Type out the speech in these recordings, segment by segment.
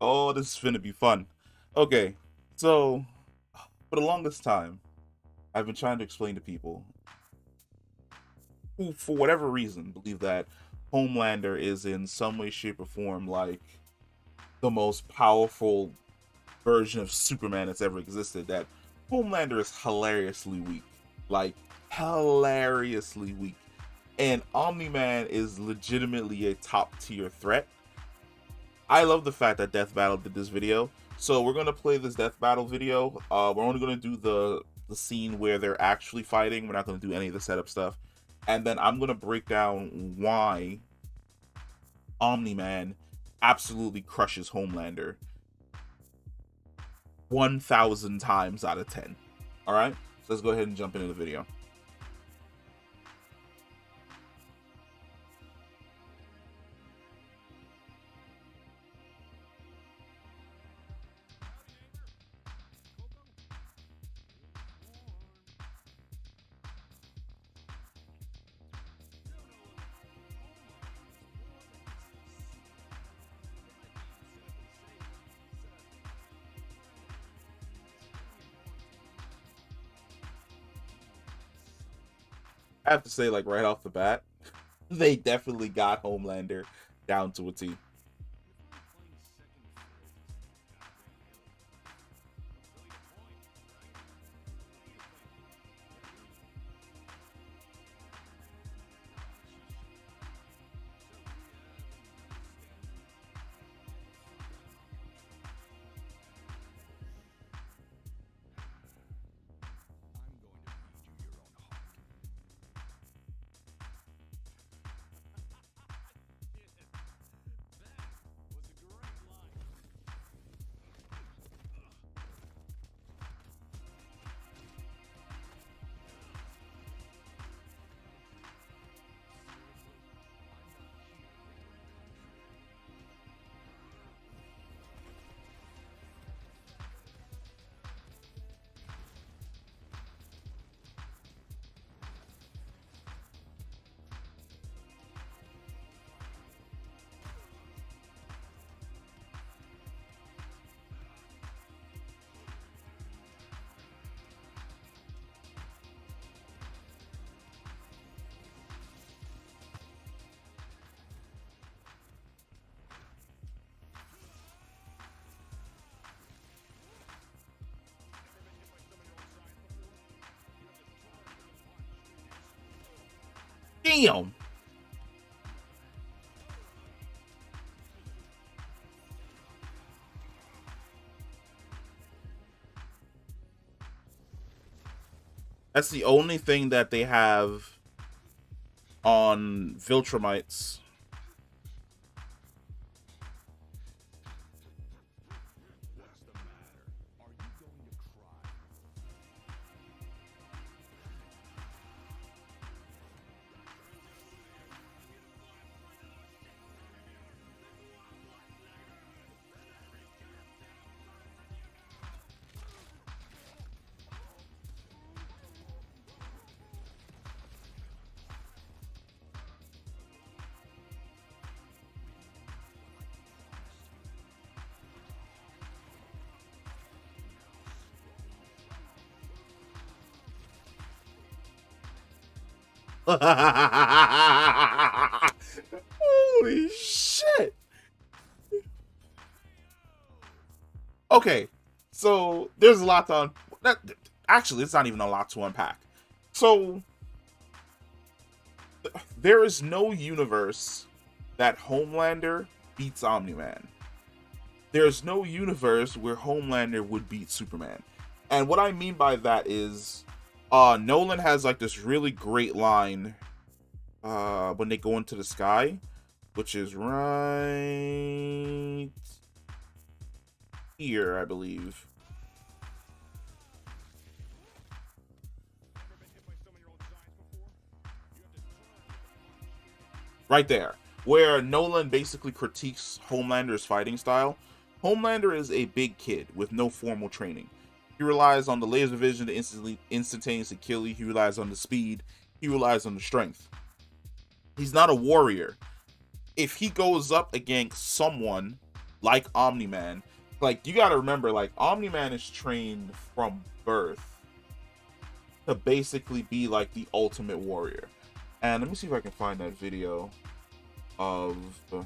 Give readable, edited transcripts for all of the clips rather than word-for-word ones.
Oh, this is gonna be fun. Okay, so for the longest time, I've been trying to explain to people who, for whatever reason, believe that Homelander is in some way, shape, or form like the most powerful version of Superman that's ever existed, that Homelander is hilariously weak. Like, hilariously weak. And Omni-Man is legitimately a top tier threat. I love the fact that Death Battle did this video. So we're gonna play this Death Battle video. We're only gonna do the scene where they're actually fighting. We're not gonna do any of the setup stuff. And then I'm gonna break down why Omni-Man absolutely crushes Homelander 1,000 times out of 10. All right, so let's go ahead and jump into the video. I have to say, like right off the bat, they definitely got Homelander down to a T. Damn. That's the only thing that they have on Viltrumites. Holy shit. Okay, so there's a lot to actually, it's not even a lot to unpack. So there is no universe that Homelander beats Omni-Man. There's no universe where Homelander would beat Superman. And what I mean by that is Nolan has like this really great line when they go into the sky, which is right here, I believe. Right there, where Nolan basically critiques Homelander's fighting style. Homelander is a big kid with no formal training. He relies on the laser vision to instantaneously kill you. He relies on the speed. He relies on the strength. He's not a warrior. If he goes up against someone like Omni-Man. Like, you gotta remember, like, Omni-Man is trained from birth to basically be like the ultimate warrior. And let me see if I can find that video of the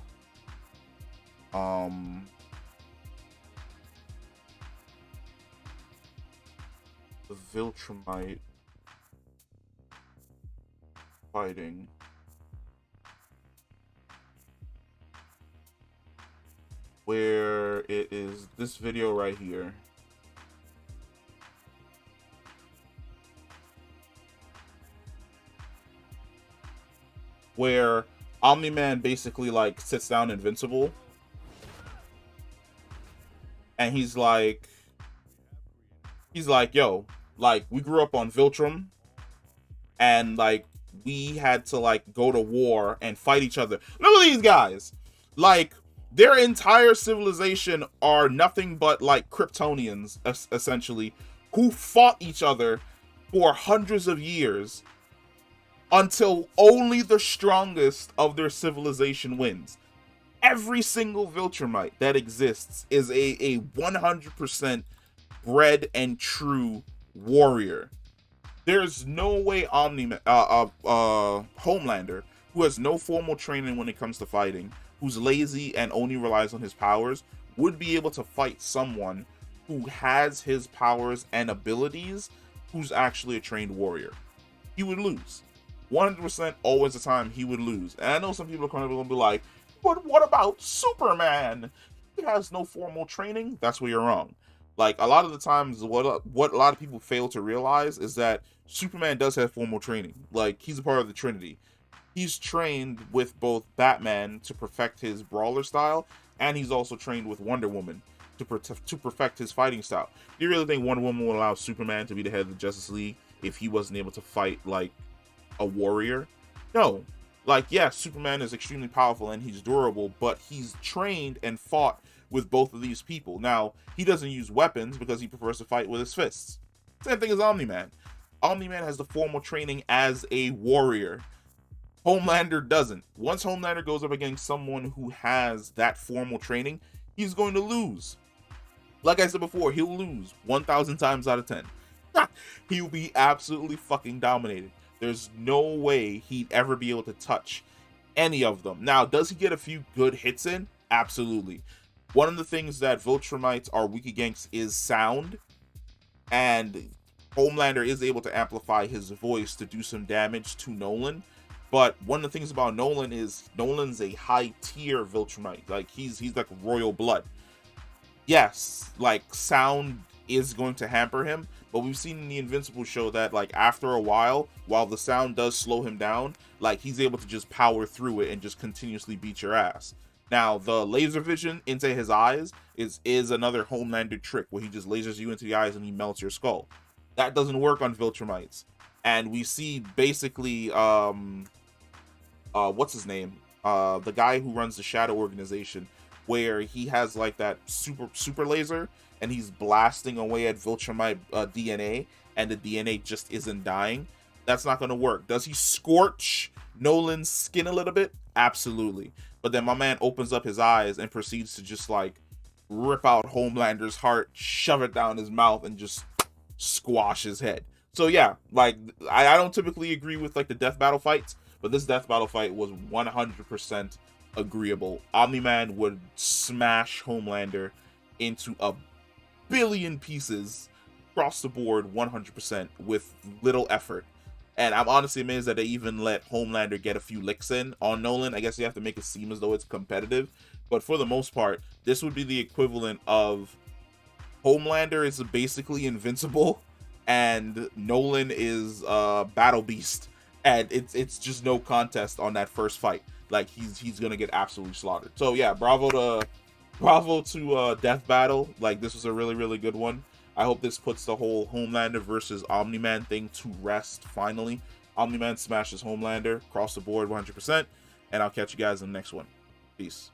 Viltrumite fighting. Where it is this video right here. Where Omni-Man basically like sits down invincible. And he's like, yo, like, we grew up on Viltrum, and like we had to like go to war and fight each other. Look at these guys. Like, their entire civilization are nothing but like Kryptonians, essentially, who fought each other for hundreds of years until only the strongest of their civilization wins. Every single Viltrumite that exists is a 100% bred and true warrior. There's no way Homelander, who has no formal training when it comes to fighting, who's lazy and only relies on his powers, would be able to fight someone who has his powers and abilities, who's actually a trained warrior. He would lose. 100% always the time he would lose. And I know some people are going to be like, but what about Superman? He has no formal training. That's where you're wrong. Like, a lot of the times, what a lot of people fail to realize is that Superman does have formal training. Like, he's a part of the Trinity. He's trained with both Batman to perfect his brawler style, and he's also trained with Wonder Woman to perfect his fighting style. Do you really think Wonder Woman would allow Superman to be the head of the Justice League if he wasn't able to fight like a warrior? No. Like, yeah, Superman is extremely powerful and he's durable, but he's trained and fought with both of these people. Now, he doesn't use weapons because he prefers to fight with his fists. Same thing as Omni-Man. Omni-Man has the formal training as a warrior. Homelander doesn't. Once Homelander goes up against someone who has that formal training, he's going to lose. Like I said before, he'll lose 1,000 times out of 10. He'll be absolutely fucking dominated. There's no way he'd ever be able to touch any of them. Now, does he get a few good hits in? Absolutely. One of the things that Viltrumites are weak against is sound, and Homelander is able to amplify his voice to do some damage to Nolan. But one of the things about Nolan is Nolan's a high tier Viltrumite. Like, he's like royal blood. Yes, like, sound is going to hamper him, but we've seen in the Invincible show that, like, after a while the sound does slow him down, like, he's able to just power through it and just continuously beat your ass. Now, the laser vision into his eyes is another Homelander trick where he just lasers you into the eyes and he melts your skull. That doesn't work on Viltrumites. And we see basically what's his name? The guy who runs the Shadow Organization, where he has like that super laser and he's blasting away at Viltrumite DNA, and the DNA just isn't dying. That's not going to work. Does he scorch Nolan's skin a little bit? Absolutely. But then my man opens up his eyes and proceeds to just like rip out Homelander's heart, shove it down his mouth, and just squash his head. So yeah, like, I don't typically agree with like the death battle fights, but this death battle fight was 100% agreeable. Omni-Man would smash Homelander into a billion pieces across the board 100% with little effort. And I'm honestly amazed that they even let Homelander get a few licks in on Nolan. I guess you have to make it seem as though it's competitive, but for the most part, this would be the equivalent of Homelander is basically invincible and Nolan is Battle Beast, and it's just no contest on that first fight. Like, he's gonna get absolutely slaughtered. So yeah, bravo to Death Battle. Like, this was a really good one. I hope this puts the whole Homelander versus Omni-Man thing to rest finally. Omni-Man smashes Homelander across the board 100%, and I'll catch you guys in the next one. Peace.